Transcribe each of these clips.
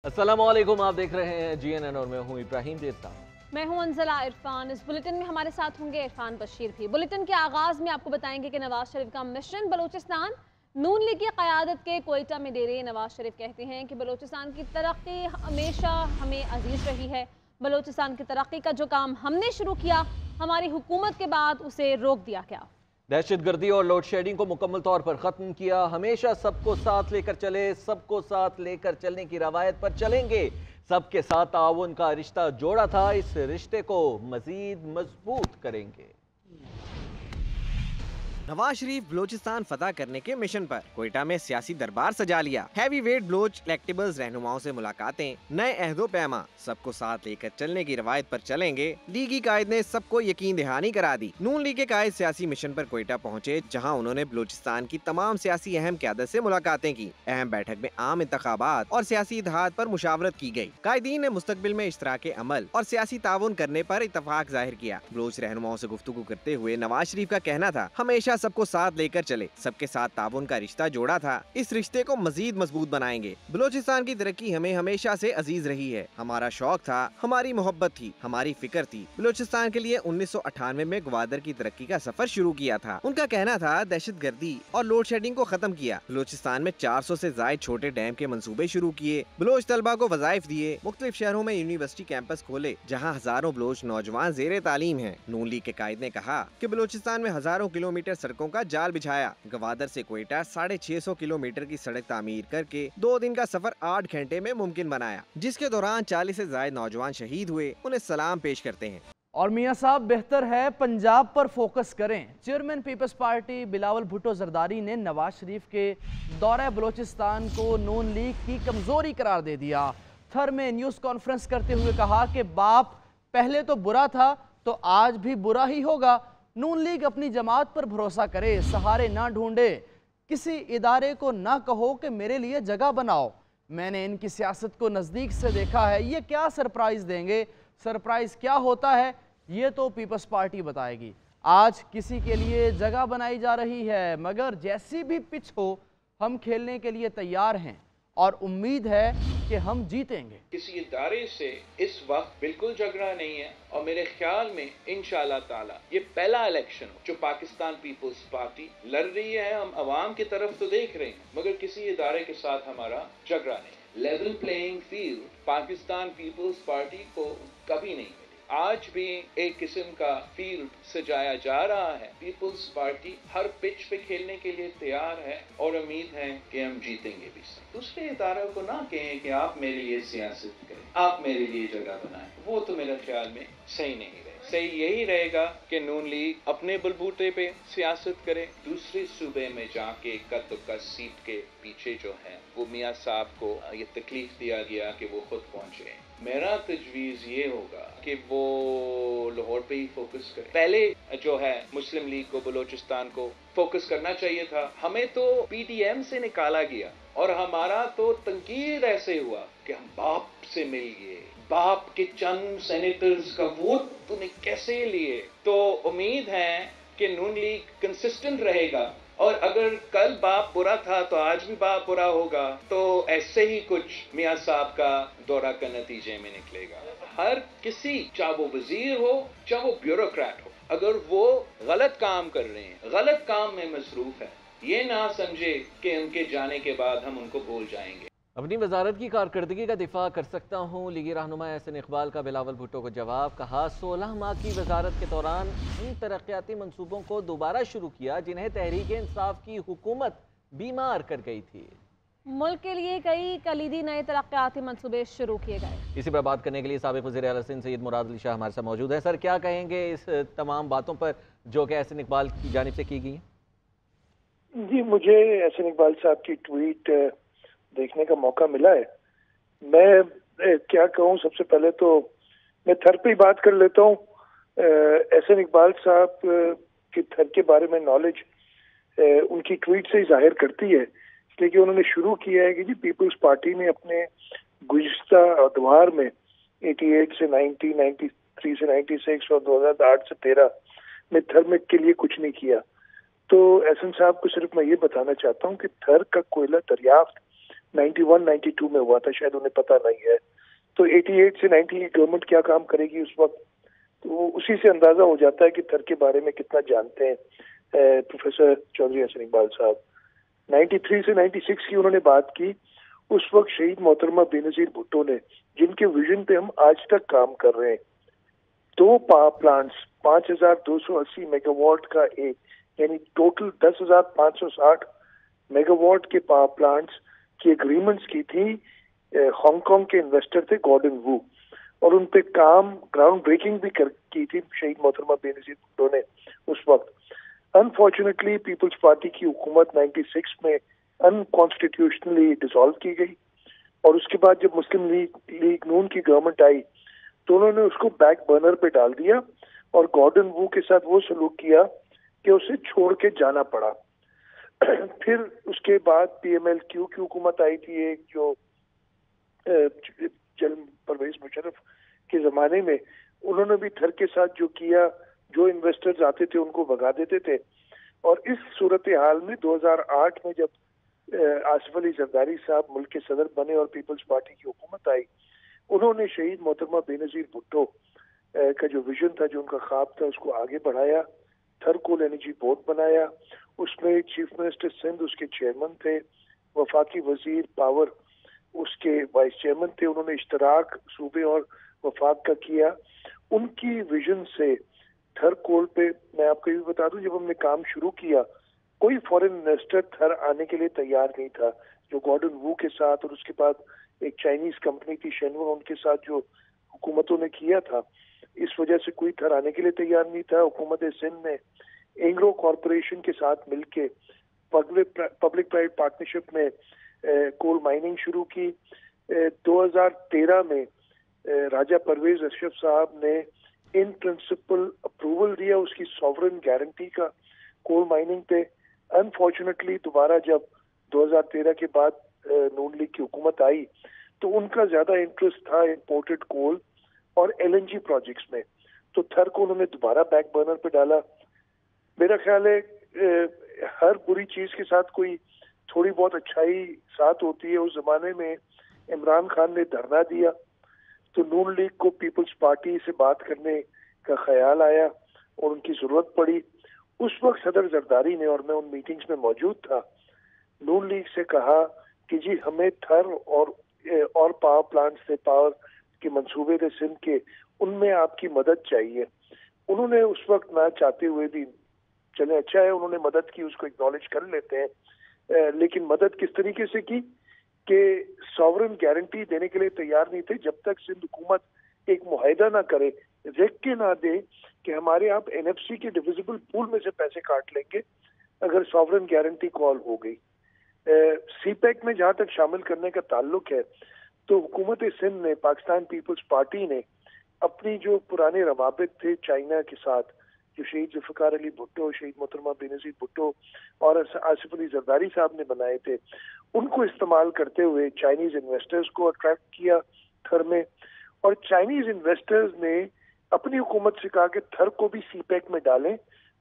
अस्सलाम वालेकुम, आप देख रहे हैं GNN और मैं हूं इब्राहिम देवता। मैं हूं अंजला इरफान। इस बुलेटिन में हमारे साथ होंगे इरफान बशीर भी। बुलेटिन के आगाज में आपको बताएंगे कि नवाज शरीफ का मिशन बलूचिस्तान, नून लीग की क़यादत के कोयटा में डेरे। नवाज शरीफ कहते हैं कि बलूचिस्तान की तरक्की हमेशा हमें अजीज रही है। बलूचिस्तान की तरक्की का जो काम हमने शुरू किया, हमारी हुकूमत के बाद उसे रोक दिया गया। दहशतगर्दी और लोड शेडिंग को मुकम्मल तौर पर ख़त्म किया। हमेशा सबको साथ लेकर चले, सबको साथ लेकर चलने की रवायत पर चलेंगे। सबके साथ ताउन का रिश्ता जोड़ा था, इस रिश्ते को मजीद मजबूत करेंगे। नवाज शरीफ बलोचिस्तान फतह करने के मिशन पर कोयटा में सियासी दरबार सजा लिया। हैवी वेट बलोच इलेक्टेबल्स रहनुमाओं से मुलाकातें, नए अहदो पैमा, सबको साथ लेकर चलने की रवायत पर चलेंगे। लीगी कायद ने सबको यकीन दहानी करा दी। नून लीग के कायद सियासी मिशन पर कोयटा पहुंचे, जहां उन्होंने बलोचिस्तान की तमाम सियासी अहम क़यादत से मुलाकातें की। अहम बैठक में आम इंतखाबात और सियासी इत्तेहाद पर मुशावरत की गई। कायदीन ने मुस्तकबिल में इश्तराके अमल और सियासी ताउन करने पर इत्तफाक जाहिर किया। बलोच रहनुमाओं से गुफ्तगू करते हुए नवाज शरीफ का कहना था, हमेशा सबको साथ लेकर चले, सबके साथ ताउन का रिश्ता जोड़ा था, इस रिश्ते को मजीद मजबूत बनाएंगे। बलोचिस्तान की तरक्की हमें हमेशा से अजीज रही है। हमारा शौक था, हमारी मोहब्बत थी, हमारी फिक्र थी। बलोचिस्तान के लिए 1998 में ग्वादर की तरक्की का सफर शुरू किया था। उनका कहना था, दहशतगर्दी और लोड शेडिंग को खत्म किया। बलोचिस्तान में 400 से ज्यादा छोटे डैम के मंसूबे शुरू किए। बलोच तलबा को वज़ाइफ दिए। मुख्तलिफ शहरों में यूनिवर्सिटी कैंपस खोले, जहाँ हजारों बलोच नौजवान जेर तालीम है। नून लीग के कायद ने कहा कि बलोचिस्तान में हजारों किलोमीटर सड़कों का जाल बिछाया। गवादर से कोयटा 650 किलोमीटर की सड़क तामीर करके 2 दिन का सफर 8 घंटे में मुमकिन बनाया, जिसके दौरान 40 से ज्यादा नौजवान शहीद हुए। उन्हें सलाम पेश करते हैं। और मियाँ साहब, बेहतर है पंजाब पर फोकस करें। Chairman Peoples Party Bilawal Bhutto Zardari ने नवाज शरीफ के दौरे बलोचिस्तान को नून लीग की कमजोरी करार दे दिया। थर में न्यूज़ कॉन्फ्रेंस करते हुए कहा कि बाप पहले तो बुरा था तो आज भी बुरा ही होगा। नून लीग अपनी जमात पर भरोसा करे, सहारे ना ढूंढे, किसी इदारे को ना कहो कि मेरे लिए जगह बनाओ। मैंने इनकी सियासत को नज़दीक से देखा है, ये क्या सरप्राइज़ देंगे, सरप्राइज़ क्या होता है ये तो पीपल्स पार्टी बताएगी। आज किसी के लिए जगह बनाई जा रही है, मगर जैसी भी पिच हो हम खेलने के लिए तैयार हैं और उम्मीद है कि हम जीतेंगे। किसी इदारे से इस वक्त बिल्कुल झगड़ा नहीं है और मेरे ख्याल में इंशाल्लाह ताला ये पहला इलेक्शन हो जो पाकिस्तान पीपल्स पार्टी लड़ रही है। हम अवाम की तरफ तो देख रहे हैं, मगर किसी इदारे के साथ हमारा झगड़ा नहीं। Level playing field Pakistan Peoples Party को कभी नहीं मिली। आज भी एक किस्म का फील्ड सजाया जा रहा है। पीपल्स पार्टी हर पिच पे खेलने के लिए तैयार है और उम्मीद है कि हम जीतेंगे भी। दूसरे इदारों को ना कहें कि आप मेरे लिए सियासत करें, आप मेरे लिए जगह बनाएं, वो तो मेरे ख्याल में सही नहीं रहेगा। सही यही रहेगा कि नून लीग अपने बलबूते पे सियासत करे, दूसरे सूबे में जाके का सीट के पीछे जो है वो मियाँ साहब को ये तकलीफ दिया गया कि वो खुद पहुंचे। मेरा तजवीज़ ये होगा कि वो लाहौर पे ही फोकस करे। पहले जो है मुस्लिम लीग को, बलोचिस्तान को फोकस करना चाहिए था। हमें तो PDM से निकाला गया और हमारा तो तंकीद ऐसे हुआ कि हम बाप से मिल गए, बाप के चंद सेनेटर्स का वोट तूने कैसे लिए। तो उम्मीद है कि नून लीग कंसिस्टेंट रहेगा और अगर कल बाप बुरा था तो आज भी बाप बुरा होगा। तो ऐसे ही कुछ मियाँ साहब का दौरा का नतीजे में निकलेगा। हर किसी, चाहे वो वजीर हो चाहे वो ब्यूरोक्रेट हो, अगर वो गलत काम कर रहे हैं, गलत काम में मसरूफ है, ये ना समझे कि उनके जाने के बाद हम उनको भूल जाएंगे। अपनी वजारत की कारकर्दगी का दिफा कर सकता हूँ, लीगी रहनुमा एहसन इकबाल का बिलावल भुट्टो को जवाब। कहा, 16 माह की वजारत के दौरान इन तरक्याती मंसूबों को दोबारा शुरू किया जिन्हें तहरीक इंसाफ की हुकूमत बीमार कर गई थी। मुल्क के लिए कई कलीदी नए तरक्याती मंसूबे शुरू किए गए। इसी पर बात करने के लिए साबिक वज़ीर आला सिंध सैयद मुराद अली शाह हमारे साथ मौजूद है। सर, क्या कहेंगे इस तमाम बातों पर जो कि एहसन इकबाल की जानिब से की गई? जी, मुझे एहसन इकबाल साहब की ट्वीट देखने का मौका मिला है। मैं क्या कहूँ, सबसे पहले तो मैं थर पे ही बात कर लेता हूँ। एहसन इकबाल साहब की थर के बारे में नॉलेज उनकी ट्वीट से ही जाहिर करती है, इसलिए कि उन्होंने शुरू किया है कि जी पीपल्स पार्टी ने अपने गुज़िश्ता अदवार में 88 से 90, 93 से 96 और 2008 से 13 में थर में के लिए कुछ नहीं किया। तो एहसन साहब को सिर्फ मैं ये बताना चाहता हूँ कि थर का कोयला दरियाफ्त 91-92 में हुआ था, शायद उन्हें पता नहीं है। तो 88 से 90 गवर्नमेंट क्या काम करेगी उस वक्त, तो उसी से अंदाजा हो जाता है कि थर के बारे में कितना जानते हैं प्रोफेसर चौधरी हसन इकबाल साहब। 93 से 96 की उन्होंने बात की। उस वक्त शहीद मोहतरमा बेनजीर भुट्टो ने, जिनके विजन पे हम आज तक काम कर रहे हैं, 2 पावर प्लांट्स 5280 मेगावाट का एक, यानी टोटल 10,560 मेगावाट के पावर प्लांट्स की एग्रीमेंट्स की थी। हांगकांग के इन्वेस्टर थे गॉर्डन वू, और उन पे काम ग्राउंड ब्रेकिंग भी की थी शहीद मोहतरमा बेनजीर भुट्टो ने उस वक्त। अनफॉर्चुनेटली पीपल्स पार्टी की हुकूमत 96 में अनकॉन्स्टिट्यूशनली डिसॉल्व की गई, और उसके बाद जब मुस्लिम लीग नून की गवर्नमेंट आई तो उन्होंने उसको बैक बर्नर पे डाल दिया और गॉर्डन वू के साथ वो सलूक किया कि उसे छोड़ के जाना पड़ा। फिर उसके बाद PMLQ की हुकूमत आई थी, एक जो परवेज मुशर्रफ के जमाने में, उन्होंने भी थर के साथ जो किया, जो इन्वेस्टर्स आते थे उनको भगा देते थे। और इस सूरत हाल में 2008 में जब आसिफ अली जरदारी साहब मुल्क के सदर बने और पीपल्स पार्टी की हुकूमत आई, उन्होंने शहीद मोहतरमा बेनजीर भुट्टो का जो विजन था, जो उनका ख्वाब था, उसको आगे बढ़ाया। थर कोल एनर्जी बोर्ड बनाया, उसमें चीफ मिनिस्टर सिंध उसके चेयरमैन थे, वफाकी वजीर पावर उसके वाइस चेयरमैन थे। उन्होंने इश्तराक सूबे और वफाक का किया। उनकी विजन से थर कोल पे, मैं आपको ये भी बता दूं, जब हमने काम शुरू किया कोई फॉरेन इन्वेस्टर थर आने के लिए तैयार नहीं था। जो गॉर्डन वू के साथ और उसके बाद एक चाइनीज कंपनी थी शेनवो, उनके साथ जो हुकूमतों ने किया था, इस वजह से कोई थर आने के लिए तैयार नहीं था। हुकूमत सिंध ने एंग्रो कॉरपोरेशन के साथ मिलके पब्लिक प्राइवेट पार्टनरशिप में कोल माइनिंग शुरू की। 2013 में राजा परवेज अशरफ साहब ने इन प्रिंसिपल अप्रूवल दिया उसकी सॉवरन गारंटी का कोल माइनिंग पे। अनफॉर्चुनेटली दोबारा जब 2013 के बाद नून लीग की हुकूमत आई तो उनका ज्यादा इंटरेस्ट था इंपोर्टेड कोल और LNG प्रोजेक्ट्स में, तो थर को उन्होंने दोबारा बैक बर्नर पे डाला। मेरा ख्याल है हर बुरी चीज के साथ कोई थोड़ी बहुत अच्छाई साथ होती है। उस जमाने में इमरान खान ने धरना दिया तो नून लीग को पीपल्स पार्टी से बात करने का ख्याल आया और उनकी जरूरत पड़ी। उस वक्त सदर जरदारी ने, और मैं उन मीटिंग्स में मौजूद था, नून लीग से कहा कि जी हमें थर और पावर प्लांट से पावर के मंसूबे थे सिंध के, उनमें आपकी मदद चाहिए। उन्होंने उस वक्त ना चाहते हुए भी, चले अच्छा है उन्होंने मदद की, उसको एक्नॉलेज कर लेते हैं, लेकिन मदद किस तरीके से की कि सॉवरन गारंटी देने के लिए तैयार नहीं थे जब तक सिंध हुकूमत एक मुआहिदा ना करे, लिख के ना दे कि हमारे आप NFC के डिविजिबल पूल में से पैसे काट लेंगे अगर सॉवरन गारंटी कॉल हो गई। CPEC में जहां तक शामिल करने का ताल्लुक है, तो हुकूमत सिंध ने, पाकिस्तान पीपल्स पार्टी ने अपनी जो पुराने रवाबित थे चाइना के साथ, जो शहीद जुल्फ़िकार अली भुट्टो, शहीद मोहतरमा बेनजीर भुट्टो और आसिफ अली जरदारी साहब ने बनाए थे, उनको इस्तेमाल करते हुए चाइनीज इन्वेस्टर्स को अट्रैक्ट किया थर में। और चाइनीज इन्वेस्टर्स ने अपनी हुकूमत से कहा कि थर को भी CPEC में डालें,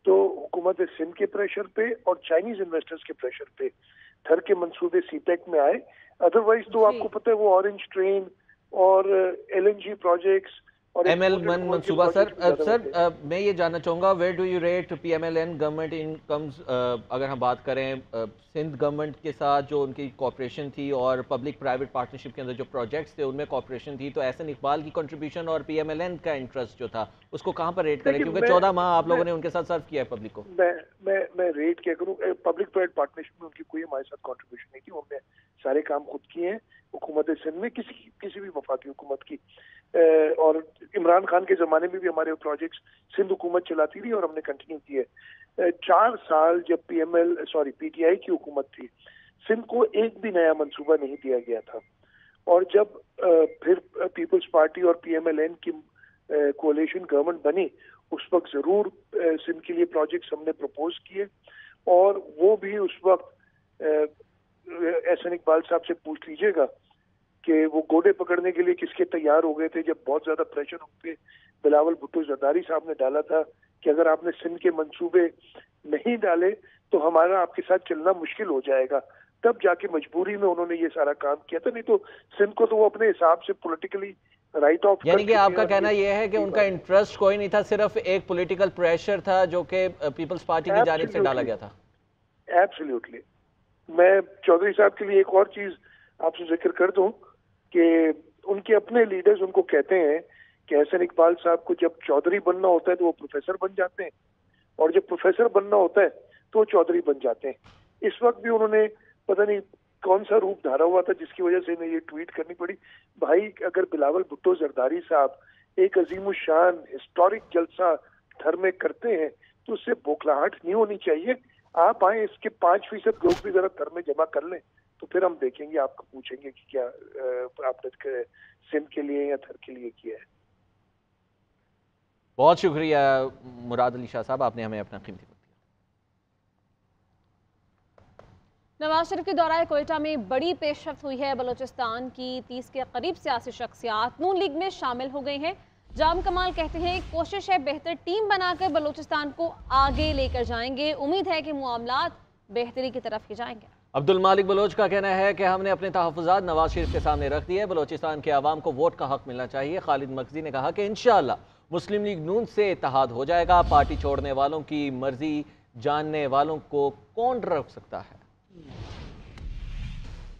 तो हुकूमत सिंध के प्रेशर पे और चाइनीज इन्वेस्टर्स के प्रेशर पे थर के मंसूबे CPEC में आए। अदरवाइज तो आपको पता है वो ऑरेंज ट्रेन और LNG प्रोजेक्ट्स और ML1 मंसूबा। सर मैं ये जानना चाहूँगा, where do you rate PMLN government incomes? अगर हम बात करें सिंध गवर्नमेंट के साथ जो उनकी कॉपरेशन थी और पब्लिक प्राइवेट पार्टनरशिप के अंदर जो प्रोजेक्ट्स थे उनमें कॉपरेशन थी, तो एहसन इकबाल की कंट्रीब्यूशन और PMLN का इंटरेस्ट जो था उसको कहाँ पर रेट करें, क्योंकि 14 माह आप लोगों ने उनके साथ सर्व किया है पब्लिक को। मैं रेट क्या करूँ, पब्लिक प्राइवेट पार्टनरशिप में उनकी कोई हमारे साथ कॉन्ट्रीब्यूशन नहीं थी, उन्होंने सारे काम खुद किए हैं हुकूमत सिंध में, किसी भी वफाकी हुकूमत की। और इमरान खान के जमाने में भी हमारे प्रोजेक्ट्स सिंध हुकूमत चलाती रही और हमने कंटिन्यू किए। 4 साल जब PTI की हुकूमत थी, सिंध को एक भी नया मंसूबा नहीं दिया गया था। और जब फिर पीपल्स पार्टी और PMLN की कोalition गवर्नमेंट बनी, उस वक्त जरूर सिंध के लिए प्रोजेक्ट्स हमने प्रपोज किए, और वो भी उस वक्त एहसन इकबाल साहब से पूछ लीजिएगा कि वो गोडे पकड़ने के लिए किसके तैयार हो गए थे जब बहुत ज्यादा प्रेशर उन पे बिलावल भुट्टो जरदारी साहब ने डाला था कि अगर आपने सिंध के मंसूबे नहीं डाले तो हमारा आपके साथ चलना मुश्किल हो जाएगा। तब जाके मजबूरी में उन्होंने ये सारा काम किया था, नहीं तो सिंध को तो वो अपने हिसाब से पॉलिटिकली राइट ऑफ। यानी कि आपका कहना यह है कि उनका इंटरेस्ट कोई नहीं था, सिर्फ एक पॉलिटिकल प्रेशर था जो कि पीपल्स पार्टी की जानिब से डाला गया था। एब्सोल्युटली। मैं चौधरी साहब के लिए एक और चीज आपसे जिक्र कर दूं कि उनके अपने लीडर्स उनको कहते हैं कि एहसन इकबाल साहब को जब चौधरी बनना होता है तो वो प्रोफेसर बन जाते हैं, और जब प्रोफेसर बनना होता है तो वो चौधरी बन जाते हैं। इस वक्त भी उन्होंने पता नहीं कौन सा रूप धारा हुआ था जिसकी वजह से इन्हें ये ट्वीट करनी पड़ी। भाई, अगर बिलावल भुट्टो जरदारी साहब एक अजीम शान हिस्टोरिक जलसा थर में करते हैं तो उससे बौखलाहट नहीं होनी चाहिए। आप आए, इसके 5% लोग भी जरा थर में जमा कर लें तो फिर हम देखेंगे, आपको पूछेंगे कि क्या आपने सिंध के लिए या थर के लिए किया है। बहुत शुक्रिया मुराद अली शाह साहब, आपने हमें अपना कीमती वक्त दिया। नवाज शरीफ के दौरान कोयटा में बड़ी पेशरफ्त हुई है। बलूचिस्तान की 30 के करीब सियासी शख्सियात नून लीग में शामिल हो गई हैं। जाम कमाल कहते हैं कोशिश है बेहतर टीम बनाकर बलूचिस्तान को आगे लेकर जाएंगे। उम्मीद है कि मामलात बेहतरी की तरफ ही जाएंगे। अब्दुल मालिक बलोच का कहना है कि हमने अपने तहफ़्फ़ुज़ात नवाज शरीफ के सामने रख दिए। बलोचिस्तान के आवाम को वोट का हक मिलना चाहिए। खालिद मगजी ने कहा कि इंशाअल्लाह मुस्लिम लीग नून से इत्तेहाद हो जाएगा। पार्टी छोड़ने वालों की मर्जी जानने वालों को कौन रोक सकता है।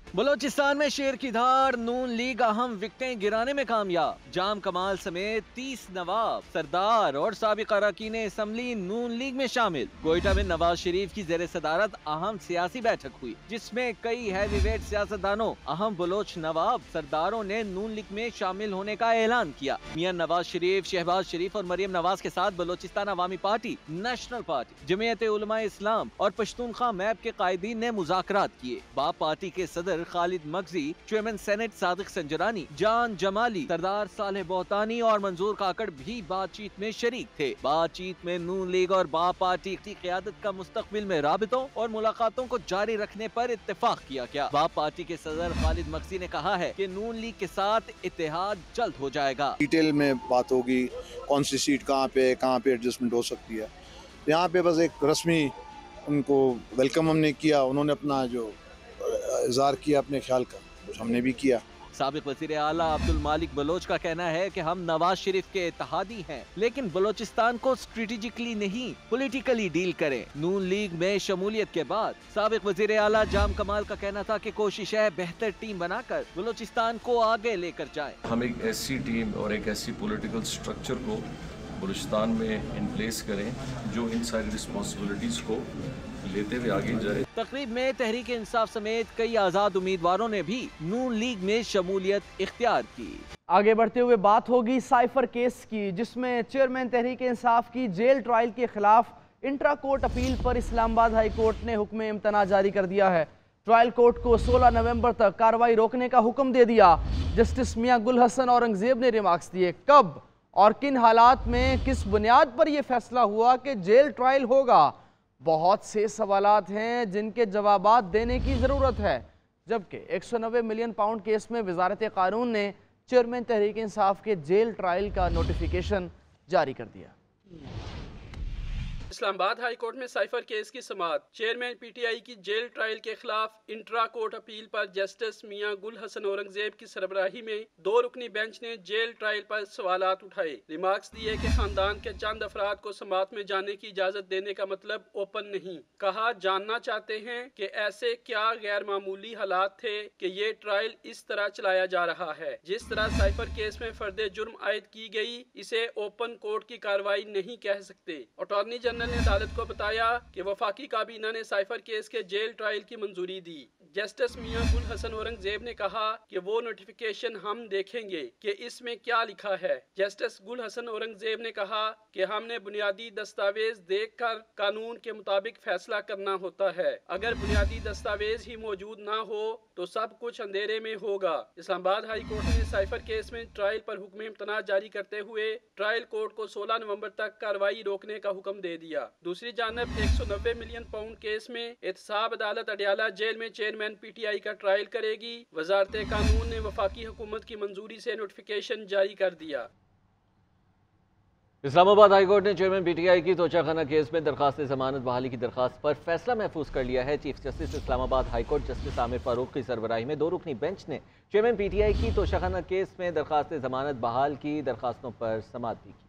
बलोचिस्तान में शेर की धार, नून लीग अहम विकेटें गिराने में कामयाब। जाम कमाल समेत 30 नवाब, सरदार और साबिक अरकान असम्बली नून लीग में शामिल। कोयटा में नवाज शरीफ की ज़ेर सदारत अहम सियासी बैठक हुई जिसमें कई हैवीवेट सियासतदानों, अहम बलोच नवाब, सरदारों ने नून लीग में शामिल होने का ऐलान किया। मियां नवाज शरीफ, शहबाज शरीफ और मरियम नवाज के साथ बलोचिस्तान अवामी party, national party, Jamiat Ulama इस्लाम और पश्तूनख्वा मैप के कायदीन ने मुज़ाकरात किए। बाप पार्टी के सदर खालिद मगजी, चेयरमैन सेनेट सादिक संजरानी, जान जमाली, सरदार सालेह बोहतानी और मंजूर काकड़ भी बातचीत में शरीक थे। बातचीत में नून लीग और बाप पार्टी की क़यादत का मुस्तकबिल में राबितों और मुलाकातों को जारी रखने पर इत्तेफाक किया गया। बाप पार्टी के सदर खालिद मगजी ने कहा है कि नून लीग के साथ इत्तेहाद जल्द हो जाएगा। डिटेल में बात होगी, कौन सी सीट कहाँ पे एडजस्टमेंट हो सकती है। यहाँ पे बस एक रस्मी उनको वेलकम हमने किया, उन्होंने अपना जो इज़हार किया अपने ख्याल का, हमने भी किया। साबिक वज़ीर आला अब्दुल मालिक बलोच का कहना है कि हम नवाज शरीफ के इत्तेहादी हैं, लेकिन बलोचिस्तान को स्ट्रेटेजिकली नहीं पॉलिटिकली डील करें। नून लीग में शमूलियत के बाद साबिक वज़ीर आला जाम कमाल का कहना था कि कोशिश है बेहतर टीम बनाकर बलोचिस्तान को आगे लेकर जाए। हम एक ऐसी टीम और एक ऐसी पॉलिटिकल स्ट्रक्चर को बलूचिस्तान में इन प्लेस करें जो इन सारी रिस्पॉन्सिबिलिटीज को लेते हुए आगे जाए। तकरीब में तहरीक इंसाफ समेत कई आज़ाद उम्मीदवारों ने भी नून लीग में शमूलियत इख्तियार की। आगे बढ़ते हुए बात होगी साइफर केस की, जिसमें चेयरमैन तहरीक इंसाफ की जेल ट्रायल के खिलाफ इंट्रा कोर्ट अपील पर इस्लामाबाद हाई कोर्ट ने हुक्म इम्तना जारी कर दिया है। ट्रायल कोर्ट को 16 नवंबर तक कार्रवाई रोकने का हुक्म दे दिया। जस्टिस मियां गुल हसन औरंगजेब ने रिमार्क्स दिए। कब और किन हालात में किस बुनियाद पर यह फैसला हुआ कि जेल ट्रायल होगा, बहुत से सवालात हैं जिनके जवाबात देने की ज़रूरत है। जबकि 190 मिलियन पाउंड केस में वजारत कानून ने चेयरमैन तहरीक इंसाफ के जेल ट्रायल का नोटिफिकेशन जारी कर दिया। इस्लामाबाद हाई कोर्ट में साइफर केस की समाअत। चेयरमैन पीटीआई की जेल ट्रायल के खिलाफ इंट्रा कोर्ट अपील पर जस्टिस मियां गुल हसन औरंगजेब की सरबराही में 2 रुकनी बेंच ने जेल ट्रायल पर सवालात उठाए। रिमार्क्स दिए कि खानदान के चंद अफराद को समाअत में जाने की इजाजत देने का मतलब ओपन नहीं। कहा जानना चाहते हैं कि ऐसे क्या गैर मामूली हालात थे कि ये ट्रायल इस तरह चलाया जा रहा है। जिस तरह साइफर केस में फर्द जुर्म आयद की गई, इसे ओपन कोर्ट की कार्रवाई नहीं कह सकते। अटॉर्नी जनरल ने अदालत को बताया कि वफाकी काबीना ने साइफर केस के जेल ट्रायल की मंजूरी दी। जस्टिस मियां गुल हसन औरंगजेब ने कहा कि वो नोटिफिकेशन हम देखेंगे कि इसमें क्या लिखा है। जस्टिस गुल हसन औरंगजेब ने कहा कि हमने बुनियादी दस्तावेज देखकर कानून के मुताबिक फैसला करना होता है। अगर बुनियादी दस्तावेज ही मौजूद ना हो तो सब कुछ अंधेरे में होगा। इस्लामाबाद हाई कोर्ट ने साइफर केस में ट्रायल पर हुक्म इम्तना जारी करते हुए ट्रायल कोर्ट को 16 नवंबर तक कार्रवाई रोकने का हुक्म दे दिया। दूसरी जानब 190 मिलियन पाउंड केस में एहतसाब अदालत अडयाला जेल में चेयरमैन पीटीआई का ट्रायल करेगी। वजारत कानून ने वफाकी हुकूमत की मंजूरी से नोटिफिकेशन जारी कर दिया। इस्लामाबाद हाईकोर्ट ने चेयरमैन पीटीआई की तोशाखाना केस में दरखास्त जमानत बहाली की दरखास्त पर फैसला महफूज कर लिया है। Chief justice Islamabad high court justice Aamir Farooq की सरबराही में 2 रुकनी बेंच ने चेयरमैन पीटीआई की तोशाखाना केस में दरखास्त जमानत बहाल की दरखास्तों पर समाअत भी की।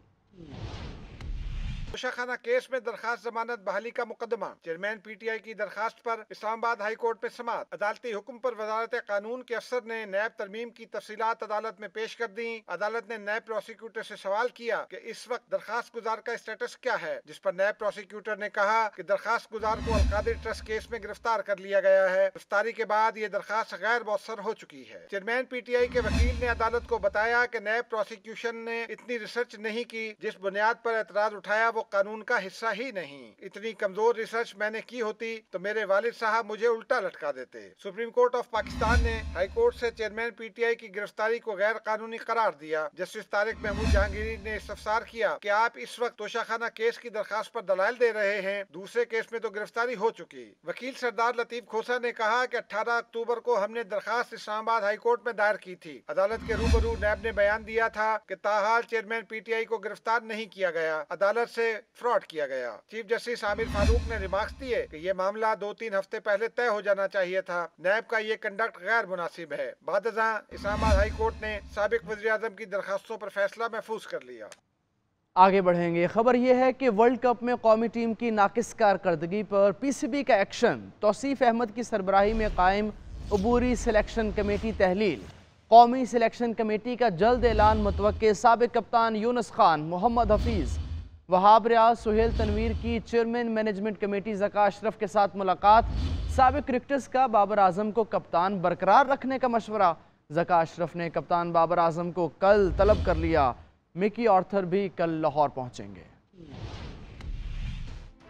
तोशाखाना केस में दरखास्त जमानत बहाली का मुकदमा चेयरमैन पीटीआई की दरखास्त पर इस्लामाबाद हाई कोर्ट में समाअत। अदालती हुक्म पर वजारत कानून के अफसर ने नैब तरमीम की तफसीलात अदालत में पेश कर दी। अदालत ने नैब प्रोसिक्यूटर से सवाल किया कि इस वक्त दरखास्त गुजार का स्टेटस क्या है, जिस पर नैब प्रोसिक्यूटर ने कहा कि दरखास्त गुजार को अलकादिर ट्रस्ट केस में गिरफ्तार कर लिया गया है। गिरफ्तारी के बाद ये दरखास्त गैर मौसर हो चुकी है। चेयरमैन पीटीआई के वकील ने अदालत को बताया कि नैब प्रोसिक्यूशन ने इतनी रिसर्च नहीं की, जिस बुनियाद पर एतराज उठाया वो कानून का हिस्सा ही नहीं। इतनी कमजोर रिसर्च मैंने की होती तो मेरे वालिद साहब मुझे उल्टा लटका देते। सुप्रीम कोर्ट ऑफ पाकिस्तान ने हाई कोर्ट से चेयरमैन पीटीआई की गिरफ्तारी को गैर कानूनी करार दिया। जस्टिस तारिक महमूद जहांगीरी ने इस्तफसार किया कि आप इस वक्त तोशाखाना केस की दरखास्त पर दलाइल दे रहे हैं, दूसरे केस में तो गिरफ्तारी हो चुकी। वकील सरदार लतीफ खोसा ने कहा कि 18 अक्टूबर को हमने दरखास्त इस्लामाबाद हाई कोर्ट में दायर की थी। अदालत के रूबरू नैब ने बयान दिया था कि ताहाल चेयरमैन पीटीआई को गिरफ्तार नहीं किया गया, अदालत से फ्रॉड किया गया। चीफ जस्टिस आमिर फारूक ने रिमार्क्स दिए कि ये मामला 2-3 हफ्ते पहले तय हो जाना चाहिए था। नैब का ये कंडक्ट गैर मुनासिब है। बादशाह इस्लामाबाद हाई कोर्ट ने साबिक वज़ीर आज़म की दरखास्तों पर फैसला महफूज कर लिया। आगे बढ़ेंगे। खबर यह है कि वर्ल्ड कप में कौमी टीम की नाकिस कारकर्दगी पर पीसीबी का एक्शन। तौसीफ अहमद की सरबराही में कायम अबूरी सिलेक्शन कमेटी तहलील। कौमी सिलेक्शन कमेटी का जल्द ऐलान मुतवक्के। साबिक कप्तान यूनुस खान, मोहम्मद हफीज़, वहाब रियाज, सुहेल तनवीर की chairman management committee Zaka Ashraf के साथ मुलाकात। साबिक क्रिकेटर्स का बाबर आजम को कप्तान बरकरार रखने का मशवरा। ज़का अशरफ ने कप्तान बाबर आजम को कल तलब कर लिया। मिकी आर्थर भी कल लाहौर पहुंचेंगे।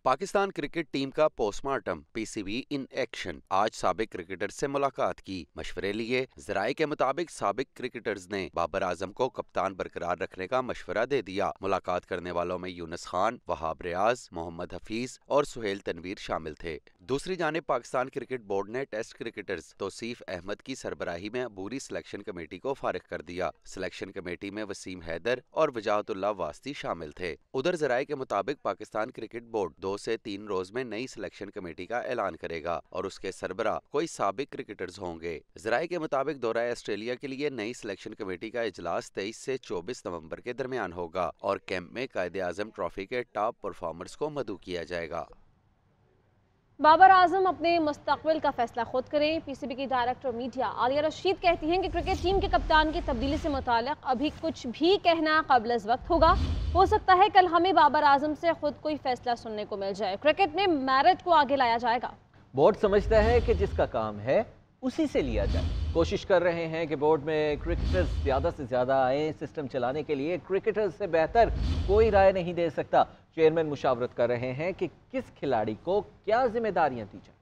पाकिस्तान क्रिकेट टीम का पोस्टमार्टम, पीसीबी इन एक्शन। आज साबिक क्रिकेटर्स से मुलाकात की, मशवरे लिए। ज़राए के मुताबिक साबिक क्रिकेटर्स ने बाबर आजम को कप्तान बरकरार रखने का मशवरा दे दिया। मुलाकात करने वालों में यूनुस खान, वहाब रियाज, मोहम्मद हफीज और सुहेल तनवीर शामिल थे। दूसरी जानिब पाकिस्तान क्रिकेट बोर्ड ने टेस्ट क्रिकेटर्स तौसीफ अहमद की सरबराही में अबूरी सिलेक्शन कमेटी को फारिग कर दिया। सिलेक्शन कमेटी में वसीम हैदर और वजाहतुल्लाह वास्ती शामिल थे। उधर ज़राए के मुताबिक पाकिस्तान क्रिकेट बोर्ड 2 से 3 रोज में नई सिलेक्शन कमेटी का ऐलान करेगा और उसके सरबरा कोई साबिक क्रिकेटर्स होंगे। ज़राए के मुताबिक दौरा ऑस्ट्रेलिया के लिए नई सिलेक्शन कमेटी का इजलास 23 से 24 नवंबर के दरमियान होगा और कैंप में कायदे आजम ट्रॉफी के टॉप परफॉर्मर्स को मदऊ किया जाएगा। बाबर आजम अपने मुस्तकबिल का फैसला खुद करें। पीसीबी की डायरेक्टर मीडिया आलिया रशीद कहती हैं कि क्रिकेट टीम के कप्तान की तब्दीली से मुताल्लिक अभी कुछ भी कहना क़ब्ल अज़ वक्त होगा। हो सकता है कल हमें बाबर आजम से खुद कोई फैसला सुनने को मिल जाए। क्रिकेट में मैरिट को आगे लाया जाएगा। बोर्ड समझता है कि जिसका काम है उसी से लिया जाए। कोशिश कर रहे हैं कि बोर्ड में क्रिकेटर्स ज़्यादा से ज़्यादा आए। सिस्टम चलाने के लिए क्रिकेटर्स से बेहतर कोई राय नहीं दे सकता। चेयरमैन मुशावरत कर रहे हैं कि किस खिलाड़ी को क्या जिम्मेदारियां दी जाए।